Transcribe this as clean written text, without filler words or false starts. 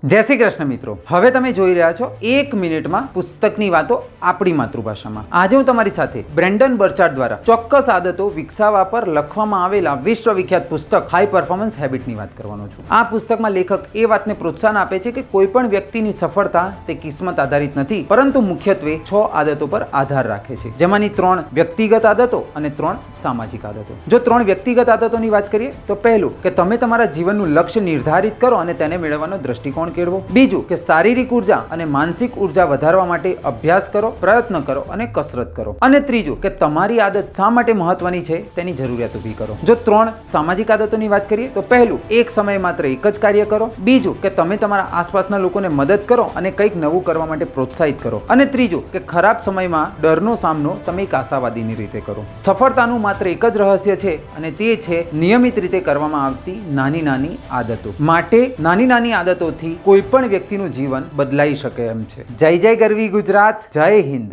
જય શ્રી કૃષ્ણ મિત્રો, હવે તમે જોઈ રહ્યા છો 1 મિનિટમાં પુસ્તકની વાતો આપણી માતૃભાષામાં. આજે હું તમારી સાથે બ્રેન્ડન બર્ચાર્ડ દ્વારા ચોક્કસ આદતો વિકસાવવા પર લખવામાં આવેલા વિશ્વવિખ્યાત પુસ્તક હાઈ પરફોર્મન્સ હેબિટની વાત કરવાનો છું. આ પુસ્તકમાં લેખક એ વાતને પ્રોત્સાહન આપે છે કે કોઈ પણ વ્યક્તિની સફળતા તે કિસ્મત આધારિત નથી, પરંતુ મુખ્યત્વે 6 આદતો પર આધાર રાખે છે, જેમાંની 3 વ્યક્તિગત આદતો અને 3 સામાજિક આદતો. જો 3 વ્યક્તિગત આદતોની વાત કરીએ તો પહેલું કે તમે તમારા જીવનનું લક્ષ્ય નિર્ધારિત કરો અને તેને મેળવવાનો દ્રષ્ટિકોણ કેળવો. બીજું કે શારીરિક ઉર્જા અને માનસિક ઉર્જા વધારવા માટે અભ્યાસ કરો, પ્રયત્ન કરો અને કસરત કરો. અને ત્રીજું કે તમારી આદત શા માટે મહત્વની છે તેની જરૂરિયાત ઊભી કરો. જો 3 સામાજિક આદતોની વાત કરીએ તો પહેલું, એક સમયે માત્ર એક જ કાર્ય કરો. બીજું કે તમે તમારા આસપાસના લોકોને મદદ કરો અને કંઈક નવું કરવા માટે પ્રોત્સાહિત કરો. અને ત્રીજું કે ખરાબ સમયમાં ડરનો સામનો તમે એક આશાવાદીની રીતે કરો. સફળતાનું માત્ર એક જ રહસ્ય છે અને તે છે નિયમિત રીતે કરવામાં આવતી નાની નાની આદતો. માટે નાની નાની આદતોથી કોઈ પણ વ્યક્તિનું જીવન બદલાઈ શકે એમ છે. જય જય ગરવી ગુજરાત, જય હિન્દ.